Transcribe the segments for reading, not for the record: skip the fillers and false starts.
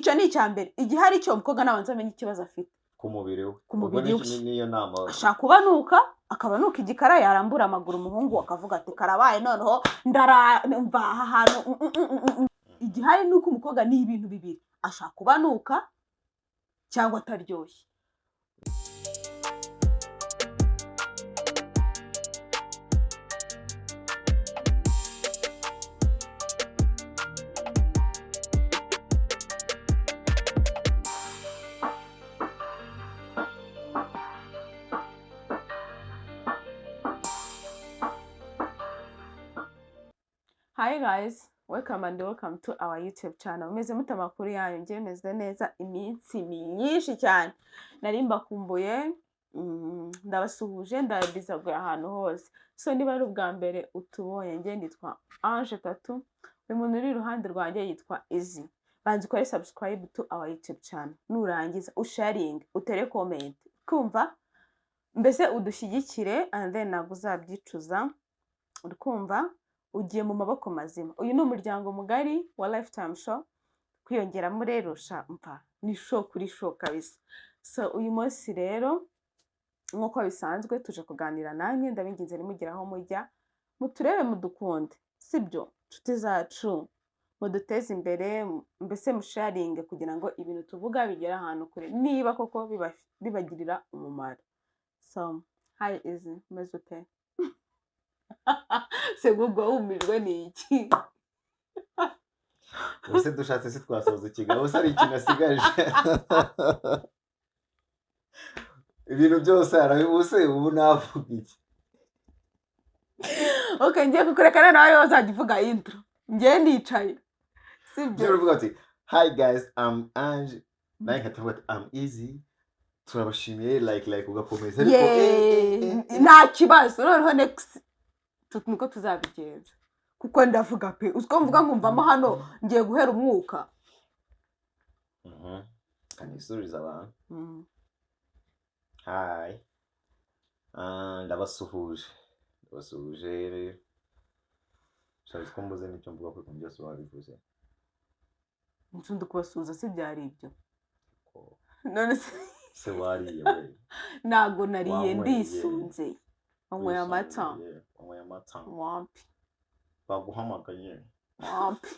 icyo ni icyambere igihari cyo umukobwa nabanza amenye ikibazo afite ku mubiri we ku mubiri we niyo nama ashaka kubanuka akabanuka igikara yarambura amaguru umuhungu akavuga ati karabaye noneho ndarumva aha hantu igihari nuko umukobwa ni ibintu bibiri ashaka kubanuka cyangwa ataryoshye. Hi guys, welcome to our YouTube channel. Umeze mute amakuru yanyu ngiye meze neza iminsi myinshi cyane. Nari mbakumbuye ndabasuhuje ndabizaguye ahantu hose. So niba ari ubwa mbere utubonye ngiye nitwa Ange Tatu. Uyu muntu uri iruhande rwanjye yitwa Easy. Banze ukore subscribe to our YouTube channel. Nurangiza usharing, utere comment. Kumva mbese udushyigikire and then ntabwo uzabyicuza. Urikumva ugiye mu maboko mazima. Uyu ni umuryango mugari wa Lifetime Show kwiyongeramo rero mpa ni show kuri show kabisa. So uyu munsi rero nkuko bisanzwe tuje kuganira namwe ndabinginze nimugiraho mujya muturebe mudukunde sibyo nshuti zacu muduteze imbere mbese musharinge kugira ngo ibintu tuvuga bigera ahantu kure niba koko bibagirira umumaro. So hi Easy mezute Segugo umirwe ni iki? Use dushatse se twasoza ikiganiro use ari ikintu asigaje. Ibintu byose arabibuse ubu navuga iki? Okay, ngiye kukurekana nawe wazagivuga intro. Ngiye ndicaye. Sibyo. Uravuga ati hi guys, I'm Ange. Like atavuga I'm Easy. Turabashimiye like ugakomeza ariko nta kibazo noneho next niko tuzabigenza kuko ndavuga pe uziko mvuga nkumvamo hano ngiye guhera umwuka. Kanisuriza abantu. Hi. Ndabasuhuje. Shaje ko mbuze n'icyo mvuga ko byose wabivuze. Ntundi kubasuhuza se byari ibyo. None se wariye we. Nago nariye ndisunze. Onwe amata. Wampi. Baguhamagaye. Wampi.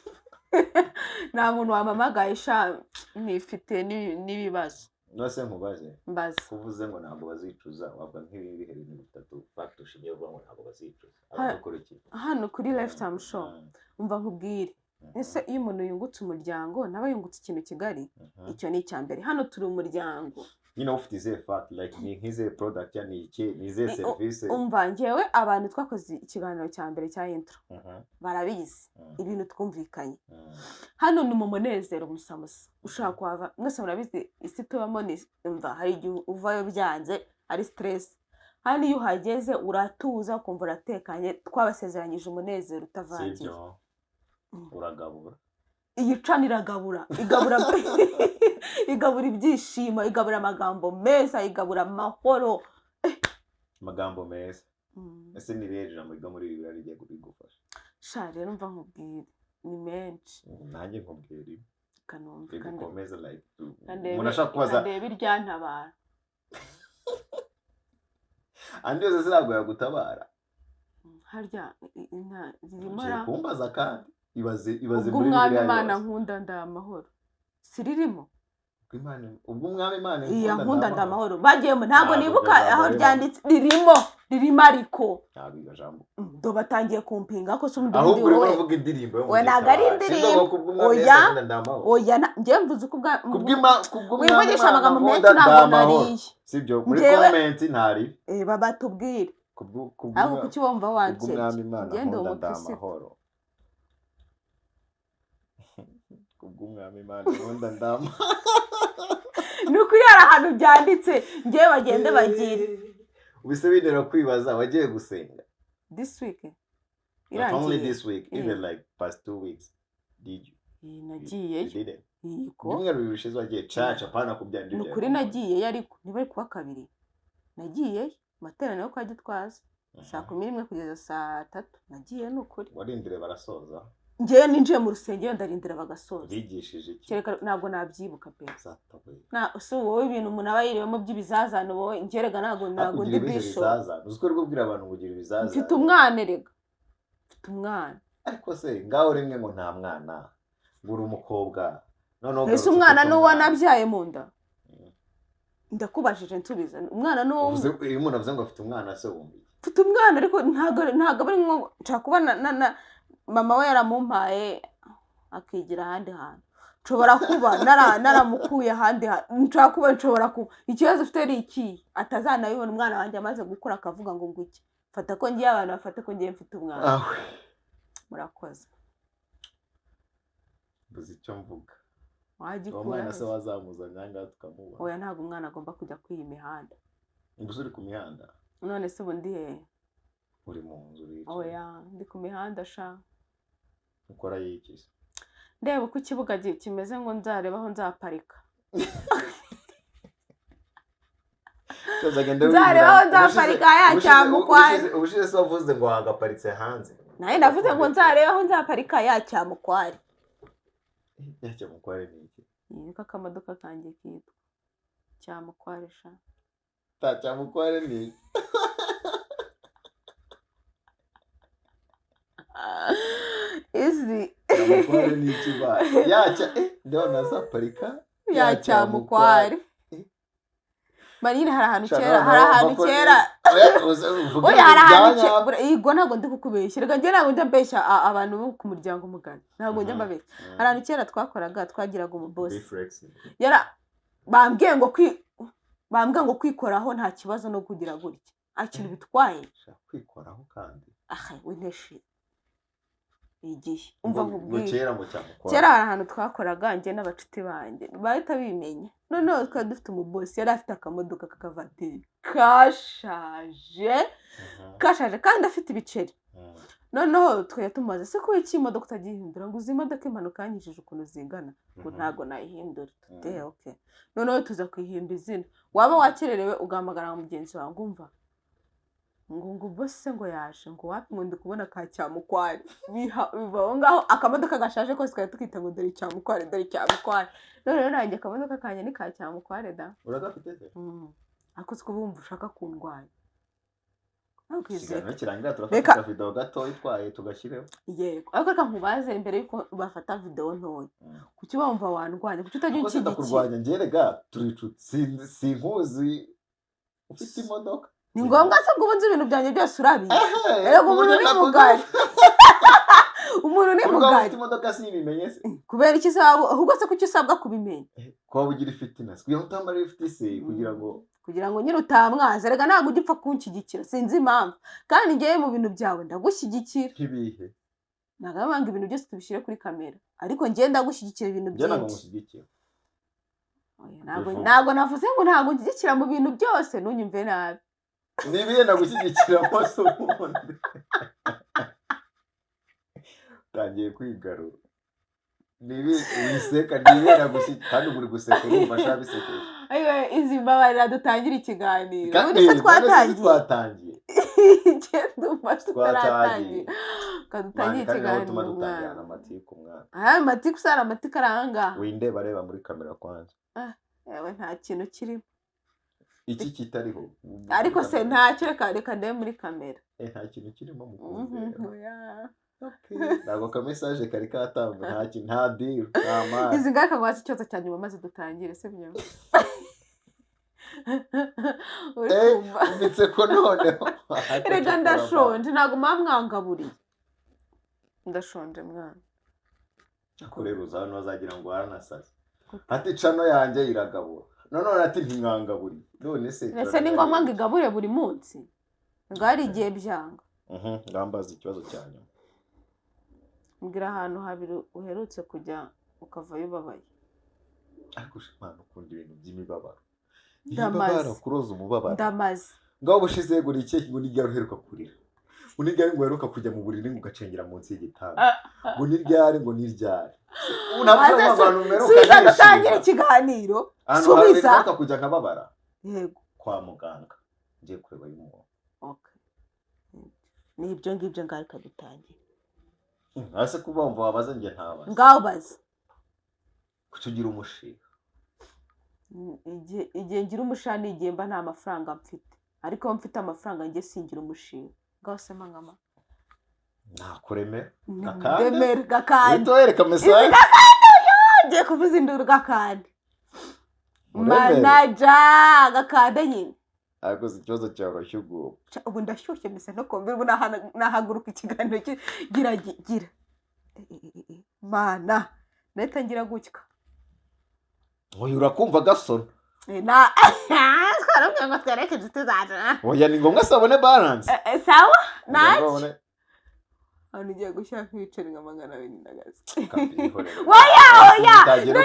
Nta muntu wamamagaye sha nifite n'ibibazo. Nose nkubaze. Mbaze. Kuvuze ngo ntabwo bazicuza wavuga nk'ibi bihe bitatu factushimye uvuga ngo ntabwo bazicuza. Abakora iki? Hano kuri Lifetime Show umva nkubwire. Ese iyo umuntu yungutse umuryango naba yungutse ikintu kigari icyo ni icyambere. Hano turi umuryango. You know ufite izihe fact like ni nk'izihe product ya ni iki ni izihe service. Umva njyewe abantu twakoze ikiganiro cya mbere cya intro barabizi ibintu twumvikanye. Hano ni mu munezero musamusa ushaka kwava mwese murabizi isi tubamo ni umva hari igihe uvayo byanze ari stress. Hano iyo uhageze uratuza ukumva uratekanye twabasezeranyije umunezero utavangiye. Uragabura iyicanira gabura igabura ibyishimo igabura amagambo meza igabura amahoro amagambo meza. Ese ni rero ijambo muri Bibiliya rigiye kubigufasha sha rero mva nkubwire ni menshi nanjye nkubwire kanumva bikomeza like umuntu ashaka kubaza ndebe iryantabara andi yose ziragoye gutabara harya rimara kumbaza kandi ibaze muri Bibiliya Imana nkunda ndamahoro siririmo ubwo umwami Imana nkunda ndamahoro bagiyemo ntago nibuka aho ryanditse ririmo ariko ntago iyo jambo ndo batangiye kumpinga ko sundi ahubwo uravuga indirimbo yo we ntago ari indirimbo oya ngiye mvuze wivugisha amagambo menshi ntago nariye sibyo muri comment ntari babatubwire ahubwo kuki wumva wanse umwami Imana nkunda ndamahoro kubw'umwami Imana nkunda ndamahoro nuko yari ahantu byanditse ngiye bagende bagire ubise bindera kwibaza wagiye gusenga this week only this week even like past 2 weeks did you nagiye yiko nimwe rubishizo wagiye church apana kubyandika nukuri nagiye ariko niba kuwa kabiri nagiye materano yo kwa Gitwaza saa 11 kugeza saa 3 nagiye nukuri warindire barasoza ngewe ninjiye mu rusengero ndarindira bagasoza bigishije iki kereka ntabwo nabyibuka pe zatabaye si wowe ibintu umuntu aba yiriwemo by'ibizazane wowe ngerega ntabwo ndi bishop uzi ko rwubwira abantu kugira ibizazane mfite umwana erega mfite umwana ariko se ngaho rimwe ngo nta mwana ngo uri umukobwa noneho ese umwana n'uwo nabyaye mu nda ndakubajije nsubiza umwana n'uwo iyo umuntu avuze ngo afite umwana se wumva mfite umwana ariko ntabwo ari nko nshaka kuba mama we yaramumpaye akigira ahandi hantu nshobora kuba naramukuye ahandi hantu nshobora kuba ikibazo ufite ni iki atazanabibona umwana wanjye amaze gukura akavuga ngo nguke fata ko ngiye abantu bafate ko ngiye mfite umwana murakoze buzi icyo mvuga wagikura umwana se wazamuzanye ahangaha tukamubona oya ntabwo umwana agomba kujya kwiha imihanda gusa uri ku mihanda none se ubu ndi hehe uri mu nzu uricaye oya ndi ku mihanda sha ukora yikiza ndeba uko ikibuga kimeze ngo nzareba aho nzaparika nzareba aho nzaparika yacyamukware ubushize se wavuze ngo wagaparitse hanze nawe ndavuze ngo nzareba aho nzaparika yacyamukware yacyamukware ni iki niko akamodoka kanjye kitwa cyamukware sha tacyamukware ni iki izi cyamukware ni iki ba ndabona azaparika yacyamukware marine hari ahantu kera oya hari ahantu yego ntabwo ndi kukubeshya reka njye ntabwo njya mbeshya abantu bo ku muryango mugari ntabwo njya mbabeshya hari ahantu kera twakoraga twagiraga umubosi bambwiye ngo kwikoraho nta kibazo no kugira gutya nta kintu bitwaye kwikoraho kandi w'inteshi igihe umva nkubwire kera hari ahantu twakoraga njye n'abacuti banjye bahita bimenya noneho twari dufite umubosi yari afite akamodoka k'akavatiri kashaje kandi afite ibiceri noneho twari tumubaza se ko iki imodoka utagihindura ngo uzi imodoka impanuka yanyijije ukuntu zingana ngo ntabwo nayihindura okay noneho tuza kwihimba izina waba wakererewe ugahamagara mugenzi wawe ngumva ngo bose ngo yaje ngo wapi ngo ndi kubona ka cyamukware biva aho ngaho akamodoka gashaje kose twari tukita ngo dore cyamukware none rero nanjye akamodoka kanjye ni ka cyamukware da uragafite se ako siko bumva ushaka kundwanya ikiganiro kirangira turafata video gato itwaye tugashireho yego ariko reka nkubaze mbere yuko bafata video ntoya kuki wumva wandwanya kuki utajya unshyigikira kurwanya ngerega turicuti sinkuzi ufite imodoka ni ngombwa se ngo ubunze ibintu byanjye byose urabizi rego umuntu ni mugari umuntu ni mugari ufite imodoka sibimenye se kubera iki sabo ahubwo se kuki usabwa kubimenya ko ugira fitness kugira ngo utambare ufite se kugira ngo nyine utamwaza rega ntabwo ugipfa kunshyigikira sinzi impamvu kandi ngewe mu bintu byawe ndagushyigikira kibihe nagabanga ibintu byose tubishyire kuri kamera ariko ngewe ndagushyigikira ibintu byinshi ntabwo navuze ngo ntabwo nshyigikira mu bintu byose ntunyumve nabi nibiye nagushyigikira mose ubundi tangiye kwigarura wiseka nibiye nagushyigikira kandi uri guseka urumva shabisekeje izi mbabarira dutangira ikiganiro ubundi se twatangiye ndumva tutaratangira kadutangira ikiganiro umwana amatiku umwana amatiku usara amatiku ari ahangaha windeba areba muri kamera kwanza yewe nta kintu kirimo iki kitariho ariko se ntacyo reka ndebe muri kamera nta kintu kirimo mu kumvira ntabwo ka message kari katamba nta deal nta mari izi ngaka ngo hasi ikibazo cya nyuma maze dutangire se byo umbitse ko noneho rega ndashonje ntabwo mwangaburiye ndashonje mwana akorera uza hano azagira ngo waranasaze ati cano yanjye iragabura none ati ntimwangaburiye none se ese ni ngombwa ngo igabure buri munsi ngo hari igihe byanga ngambaza ikibazo cya nyuma mbwira ahantu habiri uherutse kujya ukavayo ubabaye ariko shimana ukunda ibintu by'imibabaro imibabaro kuroza umubabaro ndamaze ngaho bushize yegura iki ngo n'iryari uheruka kurira ngo n'iryari ngo uheruka kujya mu buriri ngo ugacengera munsi y'igitanda ngo n'iryari ngo n'iryari subiza dutangira ikiganiro subiza ahantu kujya nkababara yego kwa muganga ngiye kureba y'umuntu ni ibyo ngibyo ngaho ikadutangira ase kuba wumva wabaza njye ntabaza ngaho baza kutugira umushinga igihe ngira umushinga ni igihe mba nta mafaranga mfite ariko iyo mfite amafaranga njye singira umushinga ngaho sema nkama nakuremera gakande witohereka mesaje ngiye kuvuza induru gakande manaja gakande nyine ariko si ikibazo cyoroshye ubwo ubu ndashyushye mbese no kumva ubu nahaguruka ikiganiro gira mana nahita ngira gutya oya urakumva gasona twarumye ngo twereke inshuti zacu oya ni ngombwa sabone balance sawa naki hano ugiye gushyira nk'ibiceri nka 220 oya niyo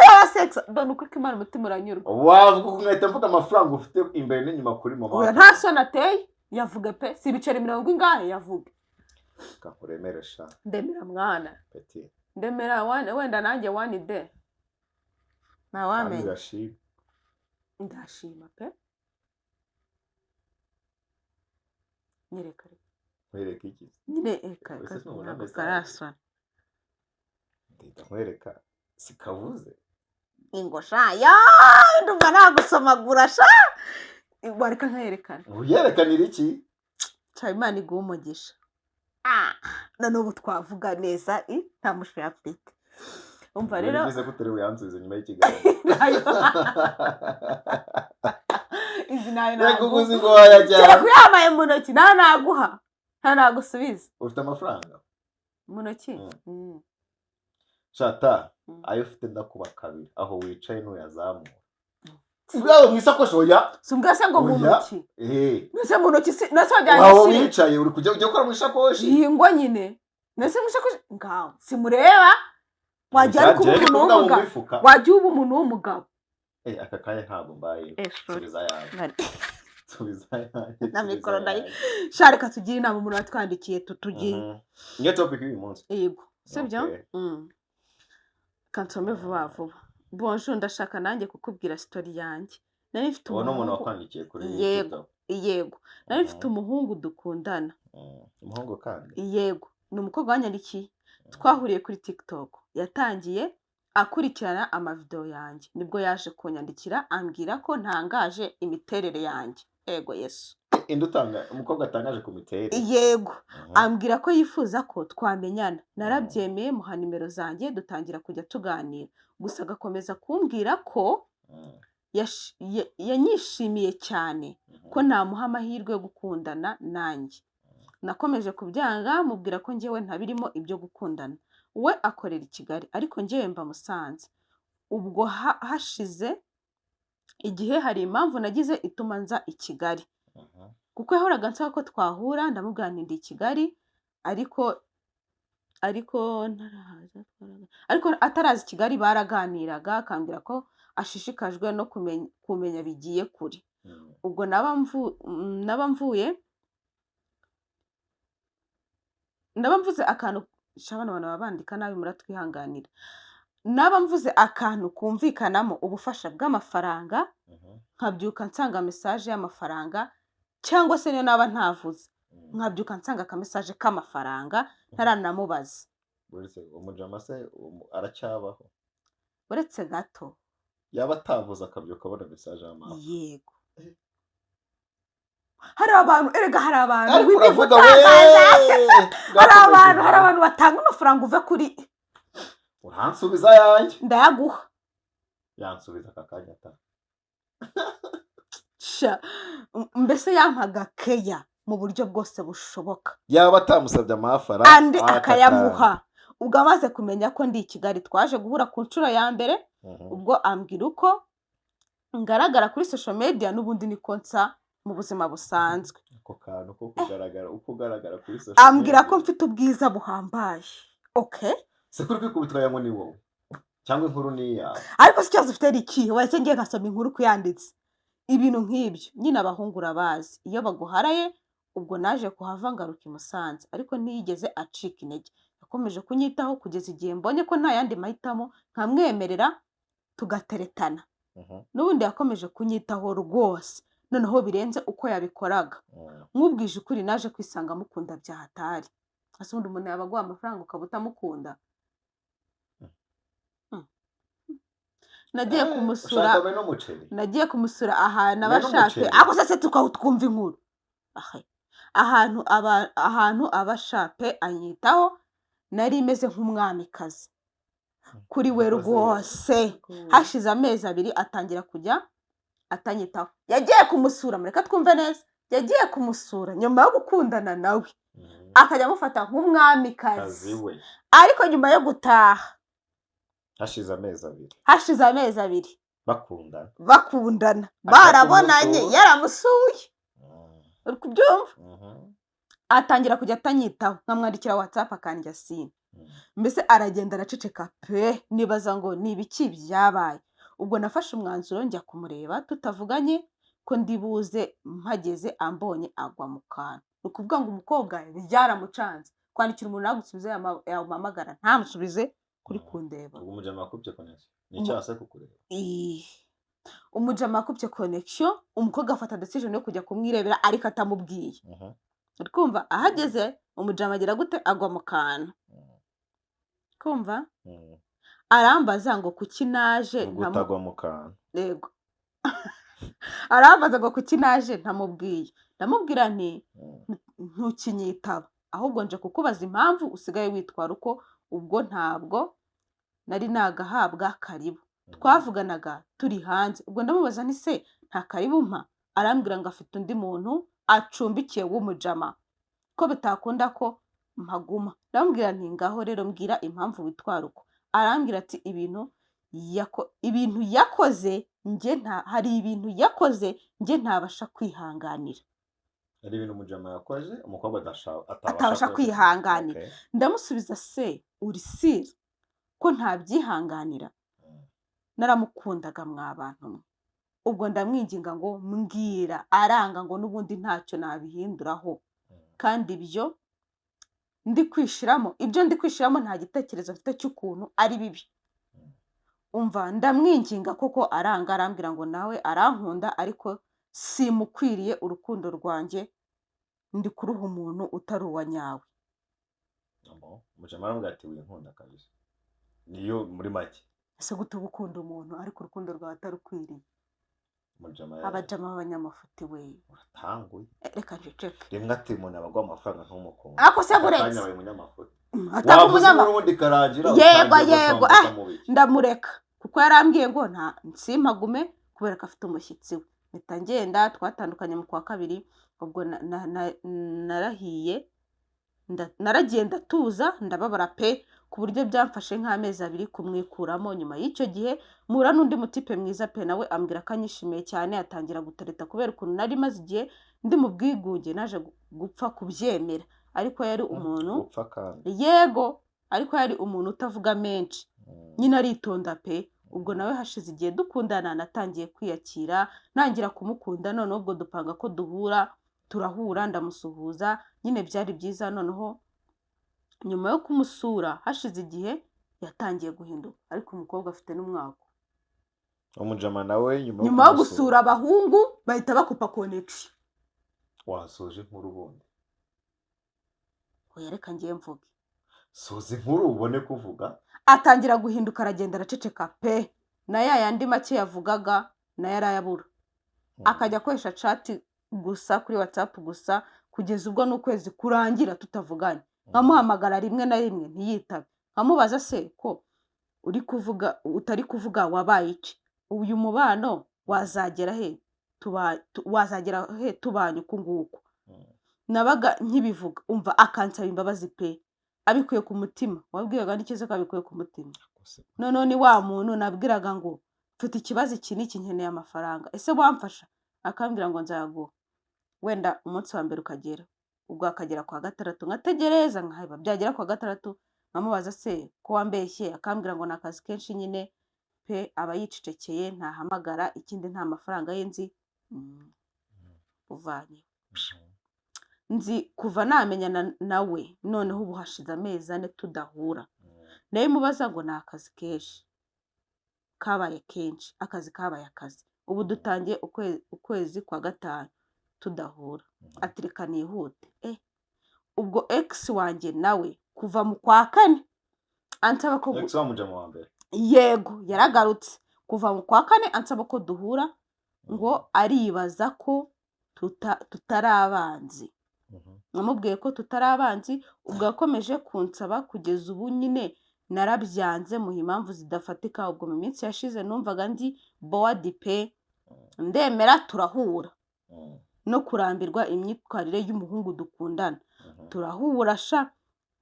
yabasekisa dore uko imana umutima uranyurwa wavuga ukumweta mvuga amafaranga ufite imbere n'inyuma kuri mama oya nta soni ateye yavuge pe si ibiceri 40 ingahe yavuge kakuremere sha ndemera mwana peti ndemera wenda nanjye one day ntawamenya ndashima pe nyereka nkwereka iki nyine karasana ndita nkwereka sikavuze ingo sha ya ndumva nagusomagura sha wareka nkerekana uyerekanira iki cha Imana iguha umugisha none ubu twavuga neza nta mushya afite umva rero bize kuterewe yansubiza nyuma y'ikiganiro izi nayo ntabwo kuguzi ngo wayajyana kuyamaye mu ntoki nta naguha nta nagusubiza ufite amafaranga mu ntoki shata ayo ufite ndakuba kabiri aho wicaye n'uyazamura ubwawe mu isakoshi oya sumbwa se ngo mu ntoki nese mu ntoki nese wajyanye aho wicaye uri kujya gukora mu isakoshi yingwa nyine nese mu isakoshi ngaho simureba wajya kuba umuntu w'umugabo wajya uba umuntu w'umugabo aka kanya ntabwo mbaye subiza yawe na mikoro ndayi shareka tugira inama umuntu watwandikiye tutugiye niyo topic y'uyu munsi yego sibyo kansome vuba vuba bonjour ndashaka nanjye kukubwira story yanjye nari mfite umuntu wakwandikiye kuri yego nari mfite umuhungu dukundana umuhungu kandi yego ni umukobwa wanyandikiye twahuriye kuri TikTok yatangiye akurikirana amavideo yanjye nibwo yaje kunyandikira ambwira ko ntangaje imiterere yanjye ego Yesu indutanga umukobwa atangaje ku miterere yego ambwira ko yifuza ko twamenyana narabyemeye muha nimero zanjye dutangira kujya tuganira gusa agakomeza kumbwira ko yanyishimiye cyane ko namuha amahirwe yo gukundana nanjye nakomeje kubyanga mubwira ko njyewe ntabirimo ibyo gukundana we akorera i Kigali ariko njyewe mba Musanze ubwo hashize igihe hari impamvu nagize ituma nza i Kigali kuko yahoraga nsaba ko twahura ndamuganira i Kigali ariko atarazi i Kigali baraganiraga akambwira ko ashishikajwe no kumenya bigiye kure ubwo naba mvuze akantu shabana abantu babandika nabi muratwihanganira naba mvuze akantu kumvikanamo ubufasha bw'amafaranga nkabyuka nsanga message y'amafaranga cyangwa se niyo naba ntavuze nkabyuka nsanga ka message k'amafaranga ntaranamubaza buretse umujama se aracyabaho uretse gato yaba atavuze akabyuka abona message y'amafaranga yego hari abantu uravuga hari abantu batanga amafaranga uve kuri uransubiza yanjye ndayaguha yansubiza aka kanya ata mbese yampaga keya mu buryo bwose bushoboka yaba atamusabye amafaranga andi akayamuha ubwo amaze kumenya ko ndi i Kigali twaje guhura ku nshuro ya mbere ubwo ambwira uko ngaragara kuri social media n'ubundi niko nsa mu buzima busanzwe ako kantu ko kugaragara kuri social media ambwira ko mfite ubwiza buhambaye se kuri kwikubitwa yango ni wowe cyangwa inkuru ni yawe ariko si cyazo ufite iki wese ngiye nkasoma inkuru kuyanditse ibintu nk'ibyo nyine abahungu urabazi iyo baguharaye ubwo naje kuhava ngaruka i Musanze ariko ntiyigeze acika intege yakomeje kunyitaho kugeza igihe mbonye ko nta yandi mahitamo nkamwemerera tugateretana n'ubundi yakomeje kunyitaho rwose noneho birenze uko yabikoraga nk'ubwije ukuri naje kwisanga mukunda bya hatari ese undi umuntu yabaguha amafaranga ukaba utamukunda. nagiye kumusura ushaka be n'umuceri nagiye kumusura ahantu be abashape n'umuceri ako sase twumva inkuru ahantu abashape anyitaho nari imeze nk'umwamikazi kuri we rwose. hashize amezi 2 atangira kujya atanyitaho. yagiye kumusura, mureka twumve neza, yagiye kumusura nyuma yo gukundana nawe akajya amufata nk'umwamikazi we ariko nyuma yo gutaha hashize amezi 2 bakundana barabonanye yaramusuye. uri kubyumva? atangira kujya atanyitaho, nkamwandikira WhatsApp akandya sine. mbese aragenda araceceka pe, nibaza ngo ni ibiki byabaye. ubwo nafashe umwanzuro njya kumureba tutavuganye ko ndibuze mpageze ambonye agwa mu kantu. ni ukuvuga ngo umukobwa byaramucanze kwandikira umuntu nagusubize yamamagara ntamusubize kuri kundeba. ubwo umujama akubye connection ni cyase kukureba. umujama akubye connection, umukobwa afata decision yo kujya kumwirebera ariko atamubwiye. uri kumva? ahageze umujama agira gute agwa mu kantu. kumva? arambaza ngo kuki naje gutagwa mu kantu. yego arambaza ngo kuki naje ntamubwiye. ndamubwira nti ntukinyitaba, ahubwo nje kukubaza impamvu usigaye witwara uko. ubwo ntabwo nari nagahabwa karibu, twavuganaga turi hanze. ubwo ndamubaza nti se nta karibu mpa? arambwira ngo afite undi muntu acumbikiye w'umujama ko bitakunda ko mpaguma. ndamubwira nti ngaho rero mbwira impamvu witwara uko. arambwira ati ibintu yakoze hari ibintu yakoze njye ntabasha kwihanganira. ari ibintu umujama yakoze umukobwa atabasha kwihanganira. ndamusubiza se uri sire ko ntabyihanganira? naramukundaga mwabantu mwe. ubwo ndamwinginga ngo mbwira, aranga ngo n'ubundi ntacyo nabihinduraho. kandi ibyo ndi kwishiramo nta gitekerezo mfite cy'ukuntu ari bibi. umva ndamwinginga koko aranga, arambwira ngo nawe arankunda ariko simukwiriye urukundo rwanjye, ndi kuruha umuntu utari uwa nyawe. umujama aramubwira ati winkunda kabisa. niyo muri make ese gute ukunda umuntu ariko urukundo rwawe atarukwiriye? abajama b'abanyamafuti we uratanguye. reka njeceke rimwe ati umuntu abagwa amafaranga nk'umukungu ako se buretse akanyabaye umunyamafuti ataka umunyamafuti. yego ndamureka kuko yarambwiye ngo nta nsimpagume kubera ko afite umushyitsi we. mpita ngenda, twatandukanye mu kwa 2. ubwo naragiye ndatuza ndababara pe, ku buryo byamfashe nk'amezi 2 kumwikuramo. nyuma y'icyo gihe mpura n'undi mutipe mwiza pe, nawe ambwira ko anyishimiye cyane, atangira gutereta kubera ukuntu nari maze igihe ndi mu bwigunge. naje gupfa kubyemera, ariko yari umuntu yego ariko yari umuntu utavuga menshi, nyine aritonda pe. ubwo nawe hashize igihe dukundana natangiye kwiyakira, ntangira kumukunda. noneho ubwo dupanga ko turahura ndamusuhuza, nyine byari byiza. noneho nyuma yo kumusura hashize igihe yatangiye guhinduka, ariko umukobwa afite n'umwaka. umujama nawe nyuma yo gusura abahungu bahita bakupa connection. wasoje inkuru ubundi oya reka ngiye mvuge. soze inkuru ubone kuvuga. atangira guhinduka, aragenda araceceka pe, na yandi make yavugaga na yarayabura. akajya akoresha chat gusa kuri WhatsApp gusa, kugeza ubwo n'ukwezi kurangira tutavuganye. nkamuhamagara rimwe na rimwe ntiyitabe, nkamubaza se ko utari kuvuga wabaye iki? uyu mubano wazagera he tubanye uku nguku? nabaga nkibivuga umva akansaba imbabazi pe, abikuye ku mutima. wabwiraga n'ikize ko abikuye ku mutima. none ni wa muntu nabwiraga ngo mfite ikibazo iki n'iki nkeneye amafaranga, ese wamfasha? akambwira ngo nzayaguha wenda umunsi wa mbere ukagera. ubwo akagera kwa 6 ngategereza nkaheba, byagera kwa 6 nkamubaza se ko wambeshye? akambwira ngo nakazi kenshi nyine pe, aba yicecekeye ntahamagara, ikindi nta mafaranga ye nzi. uvanye nzi kuva namenya nawe, noneho ubu hashize amezi 4 tudahura. nawe mubaza ngo nakazi kenshi kabaye kenshi, akazi kabaye akazi. ubu dutangiye ukwezi kwa 5 tudahura. atireka nihute ubwo ex wanjye nawe kuva mu kwa kane ansaba ko ex wamuja mu wa mbere yego yaragarutse kuva mu kwa kane ansaba ko duhura ngo aribaza ko tutari abanzi. Namubwiye ko tutari abanzi, ubwo yakomeje kunsaba kugeza ubu nyine narabyanze muha impamvu zidafatika. Ubwo mu minsi yashize numvaga ndi bored pe, ndemera turahura no kurambirwa imyitwarire y'umuhungu dukundana. Turahura sha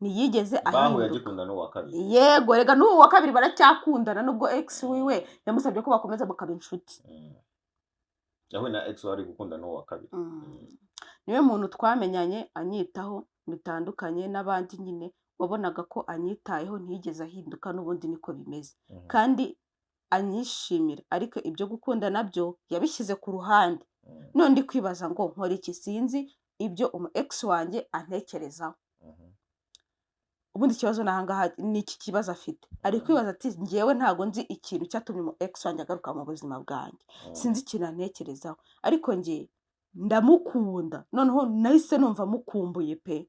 ntiyigeze ahinduka. Yego rega n'uwo wa kabiri baracyakundana nubwo ex wiwe yamusabye ko bakomeza bakaba inshuti. Yawe na ex wari gukunda n'uwo wa kabiri. Niwe muntu twamenyanye anyitaho bitandukanye n'abandi nyine wabonaga ko anyitayeho ntiyigeze ahinduka n'ubundi niko bimeze. Kandi anyishimira ariko ibyo gukunda nabyo yabishyize ku ruhande. None ndi kwibaza ngo nkora iki, sinzi ibyo ex wanjye antekerezaho. Ubundi ikibazo nahangaha ni iki kibazo afite. Ari kwibaza ati ngewe ntago nzi ikintu cyatumye mu ex wanjye agaruka mu buzima bwanjye. Sinzi ikintu antekerezaho ariko nge ndamukunda, noneho nahise numva mukumbuye pe.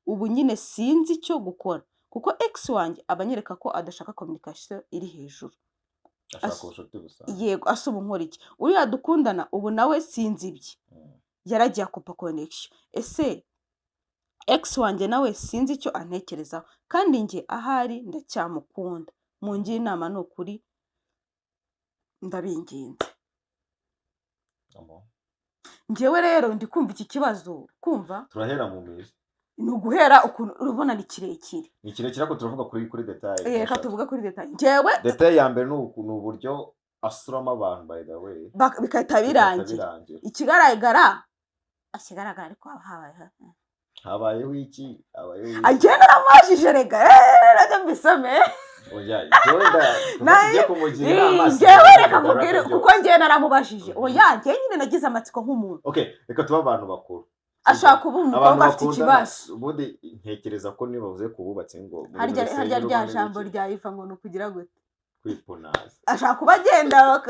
Ubu nyine sinzi icyo gukora kuko ex wanjye abanyereka ko adashaka communication iri hejuru. Yego asuba nkora iki, uriya dukundana ubu nawe sinzi ibye yaragiye akupa connection. Ese ex wanjye nawe sinzi icyo antekerezaho kandi nge ahari ndacyamukunda. Mungira inama ni ukuri ndabinginze. Ngewe rero ndi kumva iki kibazo, kumva turahera mu mizi ni uguhera ukuntu urubona ni kirekire. Ni kirekire ko turavuga kuri detail. Reka tuvuga kuri detail. Ngewe detail ya mbere ni uburyo asuramo abantu by the way bikahita birangira. Ikigaragara ariko habayeho iki agenda namwashije rega rajya mbisome. Oya tujye kumugira inama. Ngewe reka mubwire kuko ngewe naramubashije. Oya ngewe nyine nagize amatsiko nk'umuntu. Okay reka tuba abantu bakuru. Ashaka kuba umukobwa afite ikibazo. Ubundi ntekereza ko niba uvuze kububatse ngo harya rya jambo rya ifa ngo nukugira gute kwipunaza. Ashaka kuba agenda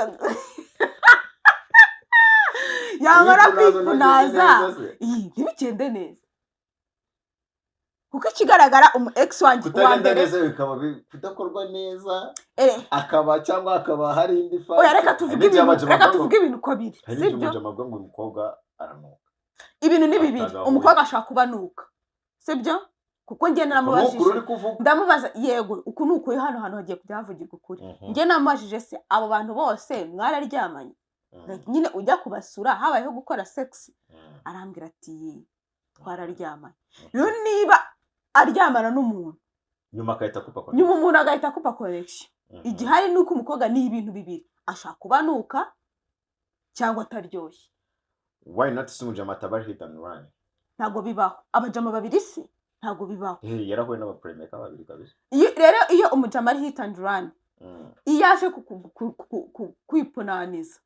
yamara kwipunaza ntibigende neza. Kuko ikigaragara ex wanjye wa mbere neza bikaba kudakorwa neza akaba cyangwa akaba hari indi fa. Oya reka tuvuge ibintu ko biri. Sibyo ngo umukobwa aranuka. Ibintu ni bibiri, umukobwa ashaka kubanuka. Sibyo? Kuko nge naramubajije. Ndamubaza yego uku nuko hano hagiye kujya havugirwa ukuri. Nge namubajije se abo bantu bose mwararyamanye. Nyine ujya kubasura habayeho gukora sex. Arambwira ati twararyamanye. Yo niba aryamana n'umuntu nyuma akahita akupa connection. Nyuma umuntu agahita akupa connection. Igihari nuko umukobwa ni ibintu bibiri, ashaka kubanuka cyangwa ataryoshye. Why not sumujama tabari hit and run? Ntago bibaho. Abajama babiri se ntago bibaho. Yarahuye n'abapremeka babiri kabisa. Rero iyo umujama ari hit and run iyaje kwipunaniza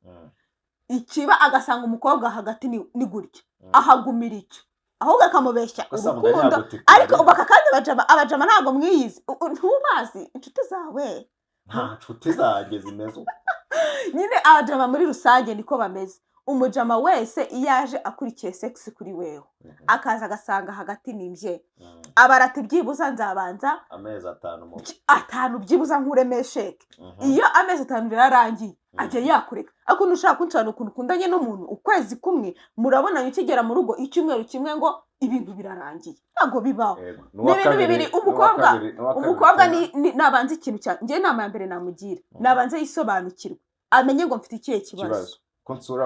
ikiba agasanga umukobwa hagati ni gutya ahagumira icyo ahubwo akamubeshya urukundo. Ariko ubaka kandi abajama ntago mwiyizi ntubazi inshuti zawe. Inshuti zanjye zimeze nyine abajama muri rusange niko bameze. Umujama wese iyaje akurikiye sex kuri wewe akaza agasanga hagati nimye abarati byibuza nzabanza amezi 5 byibuza nkuremesheke. Iyo amezi 5 birarangiye ajye yakureka akuntu ushaka kuncana ukuntu kundanye n'umuntu ukwezi kumwe murabona ukigera mu rugo icyumweru kimwe ngo ibintu birarangiye. Ntago bibaho. N'ibintu bibiri umukobwa ni nabanze ikintu cya ngiye nama ya mbere namugira nabanze yisobanukirwa amenye ngo mfite ikihe kibazo. Konsura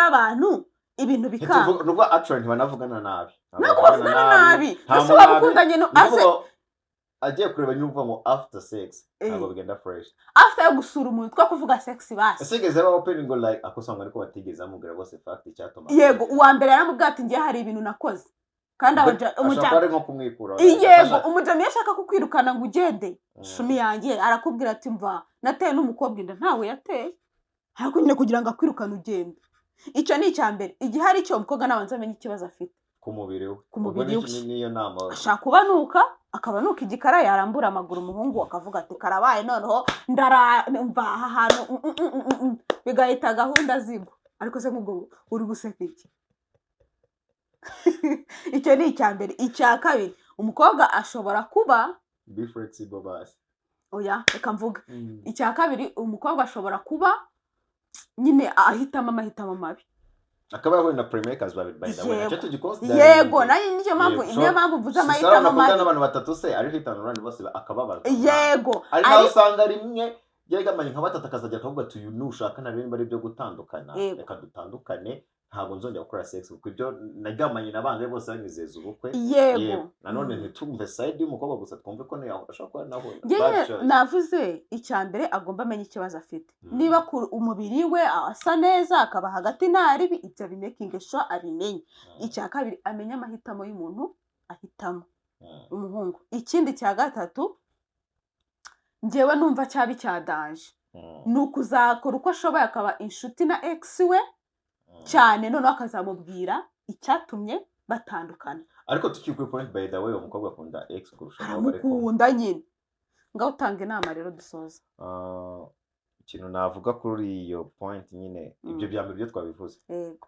abantu ibintu bikanga. Nuko actually ntibanavugana nabi. Nako bavugana nabi. Ese wabukundanye no ase agiye kureba nyumva ngo after sex ntabwo bigenda fresh. After yo gusura umuntu twa kuvuga sex basi. Asigeze ba opening go like akosanga ariko batigeze amubwira bose fact icyatuma. Yego uwa mbere yaramubwati ngiye hari ibintu nakoze. Kandi umujama ari nko kumwikura. Yego umujama yashaka kukwirukana ngo ugende. Shumi yanjye arakubwira ati mva nateye n'umukobwa inda ntawe yateye. Ariko nyine kugira ngo akwirukane ugende. Icyo ni icyambere. Igihari cyo umukobwa nabanza amenye ikibazo afite ku mubiri we. Niyo nama. Ashaka kubanuka akabanuka igikara yarambura amaguru umuhungu akavuga ati karabaye noneho mva aha hantu bigahita gahunda zigwa. Ariko se nk'ubwo uri guseka iki? icyo ni icya mbere. Icya kabiri, umukobwa ashobora kuba be flexible basi. Oya, reka mvuga. Icya kabiri, umukobwa ashobora kuba nyine ahitamo amahitamo mabi. Akaba yahuye na playmakers babiri by the way. Nacyo tugikonsidera. Yego, nayo niyo mpamvu mvuze amahitamo mabi. N'abantu batatu se ari hitano randi bose akababaza. Yego. Ari naho usanga rimwe yegamanye nka batatu akazajya akavuga ati uyu nushaka na bimwe ari byo gutandukana. Reka dutandukane. Ntabwo nzongera gukora sex kuko ibyo nagamanye nabanje bose banyizeza ubukwe. Yego. Nanone ntitumve side y'umukobwa gusa twumve ko nayo ashobora kuba naho. Navuze icya mbere agomba amenya ikibazo afite. Niba umubiri we asa neza akaba hagati nta ribi, ibyo bimaking sure abimenye. Icya kabiri, amenya amahitamo y'umuntu ahitamo umuhungu. Ikindi cya gatatu, njyewe numva cyabi cyadanje, ni ukuzakora uko ashoboye akaba inshuti na ex we cyane, noneho akazamubwira icyatumye batandukana. Ariko tukikwe point by the way, umukobwa akunda ex kurusha nawe bari kumwe. Akunda nyine. Ngaho utanga inama rero dusoza. Ikintu navuga kuri iyo point nyine, ibyo byambe byo twabivuze.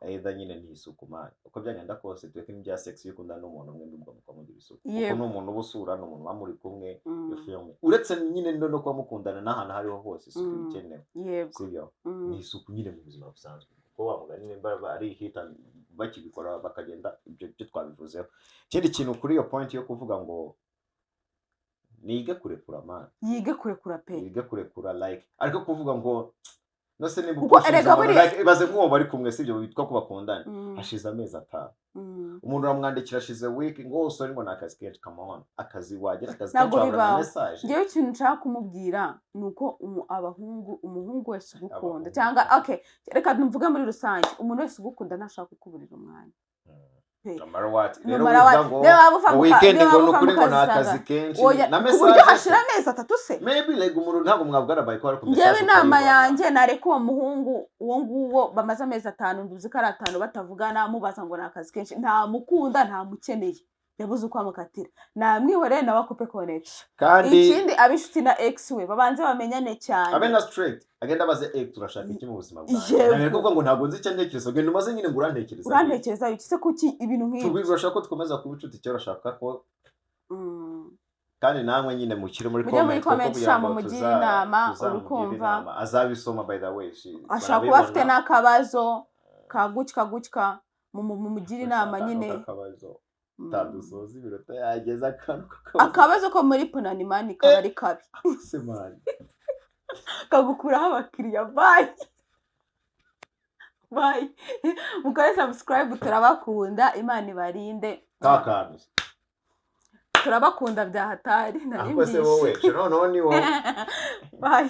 Either nyine ni isuku man. Uko byagenda kose tweke n'ibya sex y'ukunda n'umuntu umwe ndumva mukamugira isuku. Kuko n'umuntu ubusura n'umuntu bamuri kumwe yo filme. Uretse nyine no kuba mukundana n'ahantu hariho hose isuku ikenewe. Sibyo? Ni isuku nyine mu buzima busanzwe. Ko bamugani nimba ari hita bakibikora bakagenda, ibyo twabivuzeho. Ikindi kintu kuri iyo point yo kuvuga ngo nige kurekura man. Yige kurekura pe. Yige kurekura like. Ariko kuvuga ngo nose niba like ibaze nk'uwo bari kumwe sibyo bitwa ko bakundana. Hashize amezi 5. Umuntu ramwandikira ashize week ngo usore ngo nakazi kenshi come on. Akazi wagera akazi kenshi wabona message. Ngewe ikintu nshaka kumubwira nuko umuhungu wese ugukunda cyangwa okay, reka mvuga muri rusange, umuntu wese ugukunda ntashaka kukuburira umwanya. Numara what? Rero ngo weekend ngo nukuri ngo nakazi kenshi na message ashira amezi 3 se. Maybe like umuntu ntago mwabwara by ko ari ku message. Ngewe inama yanjye nareka uwo muhungu uwo nguwo bamaze amezi 5 nduzi ko ari 5 batavugana, mubaza ngo nakazi kenshi, nta mukunda nta mukeneye, yabuze uko amukatira, namwihoreye na bakupe connection. Kandi ikindi abishuti na ex we babanze bamenyane cyane. Abe na straight agenda baze turashaka iki mu buzima bwawe. Nari kuvuga ngo ntago nzi icyo ntekerezo, genda umaze nyine ngo urantekereza iki se kuki ibintu nk'ibi. Tubirashaka ko twemeza kuba inshuti cyo urashaka ko kandi namwe nyine mukire muri comment cyangwa mugira inama urukumva azabisoma by the way. Ashaka kuba afite n'akabazo kagucika mumugira inama nyine. Tadusoza ibirota yageza akabazo ko muri punani mani kabari kabi se mani kagukuraho abakiriya. Bye mukore subscribe, turabakunda, Imana ibarinde kakanu, turabakunda bya hatari. Nari mbise wowe none ni wowe. Bye.